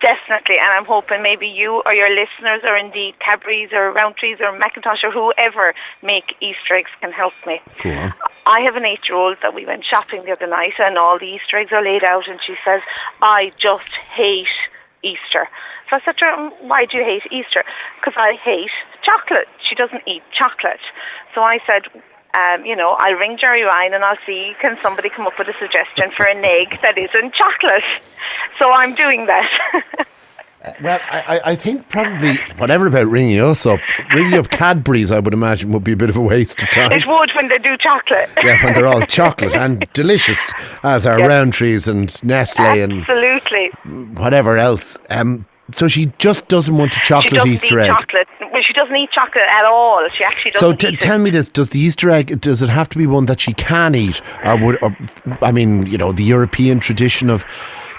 Definitely, and I'm hoping maybe you or your listeners or indeed Cadbury's or Rowntree's or Macintosh or whoever make Easter eggs can help me. Go on. I have an 8-year-old that we went shopping the other night and all the Easter eggs are laid out and she says, I just hate Easter. So I said to her, why do you hate Easter? Because I hate chocolate. She doesn't eat chocolate. So I said, I'll ring Gerry Ryan and I'll see, can somebody come up with a suggestion for an egg that isn't chocolate? So I'm doing that. Well, I think probably, whatever about ringing us up, ringing up Cadbury's, I would imagine, would be a bit of a waste of time. It would when they do chocolate. Yeah, when they're all chocolate and delicious, as are Rowntree's and Nestle and absolutely whatever else. So she just doesn't want a chocolate Easter egg. Chocolate. Well, she doesn't eat chocolate at all. She actually So doesn't eat tell it. me this: does the Easter egg? Does it have to be one that she can eat, or I mean, the European tradition of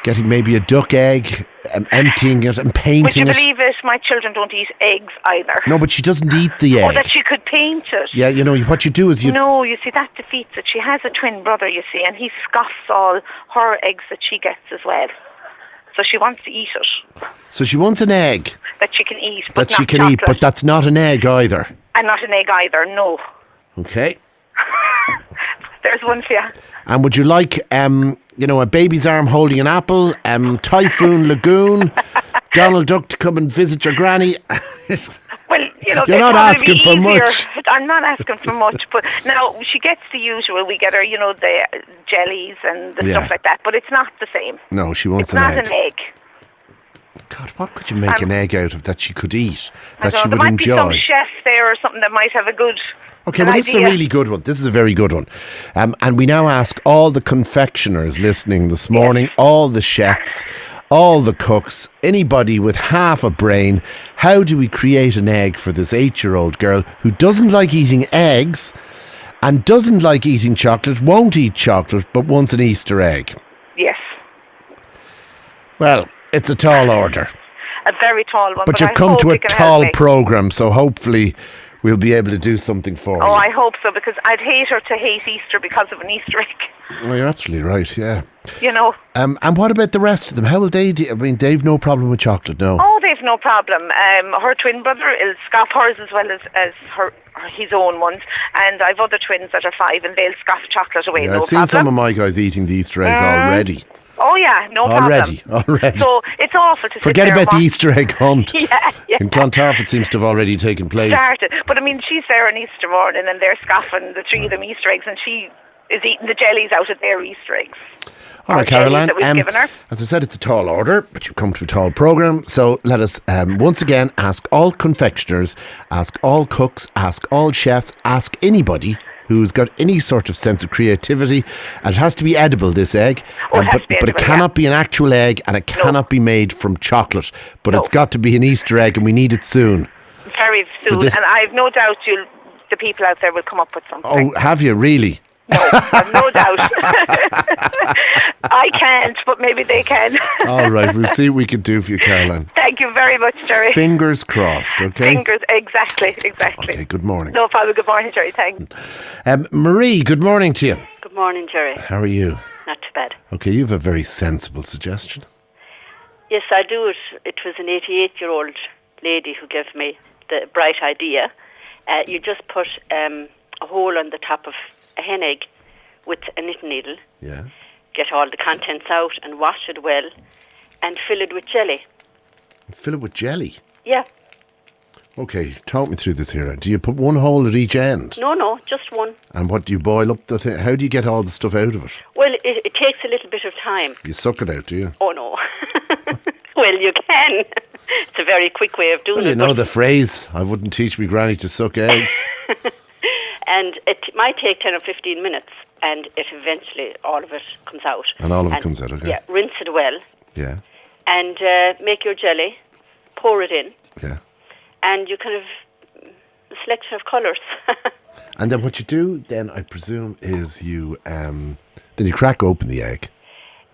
getting maybe a duck egg, emptying it and Would painting you it? believe it? My children don't eat eggs either. No, but she doesn't eat the Or egg. that she could paint it. Yeah, what you do is No, you see, that defeats it. She has a twin brother, you see, and he scoffs all her eggs that she gets as well. So she wants to eat it. So she wants an egg That she can eat, but that she not can chocolate. eat, but that's not an egg either. And not an egg either, no. Okay. There's one for you. And would you like, a baby's arm holding an apple, Typhoon Lagoon, Donald Duck to come and visit your granny? Well, You're they'd not probably asking be for easier. much. I'm not asking for much, but now she gets the usual. We get her, the jellies and the Yeah. stuff like that, but it's not the same. No, she wants It's not an egg. an egg. God, what could you make an egg out of that she could eat, I that don't she know, would there might be some enjoy? chef there or something that might have a good Okay, an well, this is a idea. really good one. This is a very good one. And we now ask all the confectioners listening this morning, all the chefs, all the cooks, anybody with half a brain, how do we create an egg for this 8-year-old girl who doesn't like eating eggs and doesn't like eating chocolate, won't eat chocolate, but wants an Easter egg? Yes, Well, it's a tall order. a very tall one. But I you've come hope to a you can help tall me. programme, so hopefully we'll be able to do something for you. Oh, I hope so, because I'd hate her to hate Easter because of an Easter egg. Well, you're absolutely right, yeah. And what about the rest of them? How will they do? I mean, they've no problem with chocolate, no? Oh, they've no problem. Her twin brother will scoff hers as well as his own ones, and I've other twins that are 5, and they'll scoff chocolate away. Yeah, no I've seen problem. some of my guys eating the Easter eggs already. Oh yeah, no Already. problem. So it's awful to Forget sit there about and the watch. Easter egg hunt. Yeah. In Clontarf it seems to have already taken place. Started, but I mean, she's there on Easter morning, and they're scoffing the 3 of them Easter eggs, and she is eating the jellies out of their Easter eggs. All right, jellies Caroline. that we've given her. As I said, it's a tall order, but you've come to a tall programme. So let us once again ask all confectioners, ask all cooks, ask all chefs, ask anybody who's got any sort of sense of creativity. And it has to be edible, this egg. It has but to be but it edible, cannot be an actual egg, and it cannot be made from chocolate. But it's got to be an Easter egg, and we need it soon. Very soon, this- and I've no doubt the people out there will come up with something. Oh, have you really? I've no doubt. I can't, but maybe they can. All right, we'll see what we can do for you, Caroline. Thank you very much, Gerry. Fingers crossed, okay? Fingers, exactly. Okay, good morning. No problem. Good morning, Gerry. Thanks. Marie, good morning to you. Good morning, Gerry. How are you? Not too bad. Okay, you have a very sensible suggestion. Yes, I do it. It was an 88-year-old lady who gave me the bright idea. You just put a hole on the top of a hen egg with a knitting needle. Yeah. Get all the contents out and wash it well and fill it with jelly. Fill it with jelly. Yeah. Okay, talk me through this here. Do you put one hole at each end? No, just one. And what do you boil up the thing? How do you get all the stuff out of it? Well, it takes a little bit of time. You suck it out, do you? Oh, no. Well, you can. It's a very quick way of doing Well, it. you know but- the phrase, I wouldn't teach me granny to suck eggs. And it might take 10 or 15 minutes, and it eventually, all of it comes out. And all of it comes out, okay. Yeah, rinse it well, Yeah, and make your jelly, pour it in, yeah. and you kind of a selection of colours. And then what you do then, I presume, is you then you crack open the egg.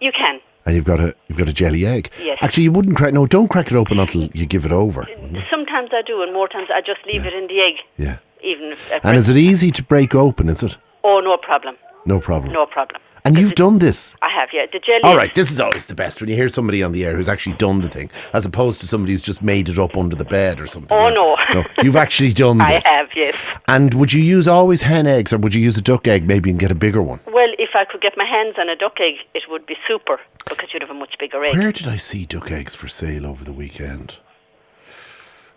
You can. And you've got a jelly egg. Yes. Actually, you wouldn't crack. No, don't crack it open until you give it over. Sometimes I do, and more times I just leave it in the egg. Yeah. Even if, And is it easy to break open? Is it? Oh, no problem. No problem. No problem. And you've done this. I have, yeah. The jelly. All right, this is always the best when you hear somebody on the air who's actually done the thing, as opposed to somebody who's just made it up under the bed or something. Oh, no. No, you've actually done this. I have, yes. And would you use always hen eggs, or would you use a duck egg maybe and get a bigger one? Well, if I could get my hands on a duck egg, it would be super, because you'd have a much bigger egg. Where did I see duck eggs for sale over the weekend?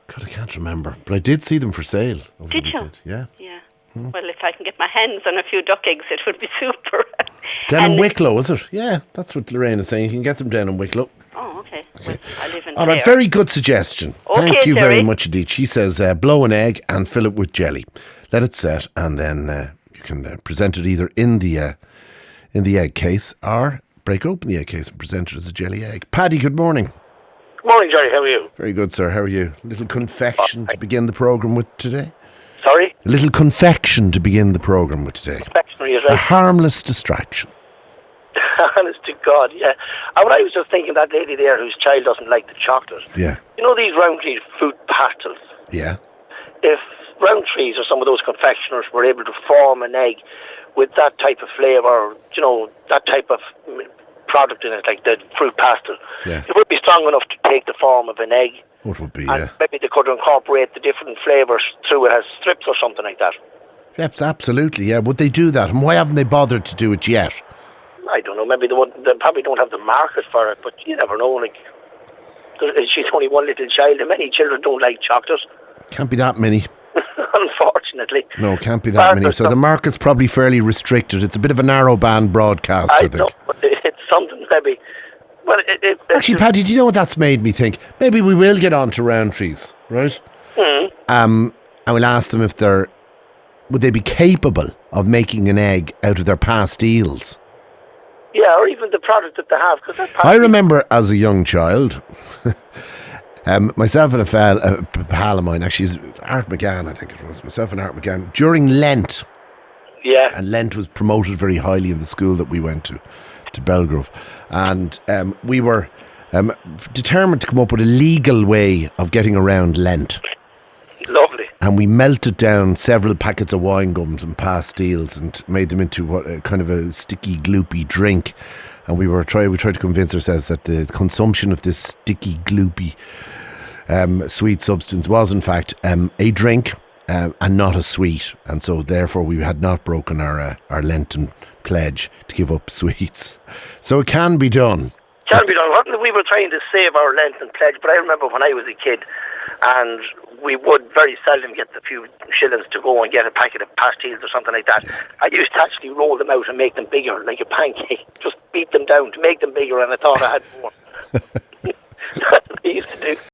God, I can't remember. But I did see them for sale over Did the you? weekend. Yeah. Yeah. Well, if I can get my hands on a few duck eggs, it would be super. Down in Wicklow, is it? Yeah, that's what Lorraine is saying. You can get them down in Wicklow. Oh, okay. Well, I live in All right, there. very good suggestion. Okay, Thank you very Gerry. much indeed. She says blow an egg and fill it with jelly. Let it set, and then you can present it either in the egg case or break open the egg case and present it as a jelly egg. Paddy, good morning. Good morning, Gerry. How are you? Very good, sir. How are you? A little confection to begin the programme with today. Sorry? A little confection to begin the programme with today. Confectionery is A right. harmless distraction. Honest to God, yeah. And what I was just thinking, that lady there whose child doesn't like the chocolate. Yeah. You know these Roundtree fruit pastels? Yeah. If Roundtrees or some of those confectioners were able to form an egg with that type of flavour, you know, that type of product in it, like the fruit pastel, Yeah. it would be strong enough to take the form of an egg. What would be, And maybe they could incorporate the different flavours through it as strips or something like that. Yep, absolutely, yeah. Would they do that? And why haven't they bothered to do it yet? I don't know, maybe they probably don't have the market for it, but you never know. Like, she's only one little child, and many children don't like chocolate, Can't be that many. unfortunately. No, can't be that many. So the market's probably fairly restricted. It's a bit of a narrow band broadcast, I think. know, but it's something maybe. Well, Actually, Paddy, do you know what that's made me think? Maybe we will get on to Roundtrees, right? And we'll ask them if would they be capable of making an egg out of their pastilles? yeah, or even the product that they have. Cause I remember as a young child, myself and a pal of mine, actually Art McGann, I think it was, myself and Art McGann, during Lent. Yeah. And Lent was promoted very highly in the school that we went to Belgrove. And we were determined to come up with a legal way of getting around Lent. Lovely. And we melted down several packets of wine gums and pastilles and made them into what kind of a sticky, gloopy drink. And we tried to convince ourselves that the consumption of this sticky, gloopy, sweet substance was in fact a drink and not a sweet. And so therefore we had not broken our Lenten pledge to give up sweets. So it can be done. Can be done. We were trying to save our Lenten pledge, but I remember when I was a kid, and we would very seldom get the few shillings to go and get a packet of pastilles or something like that. I used to actually roll them out and make them bigger, like a pancake. Just beat them down to make them bigger, and I thought I had more. That's what I used to do.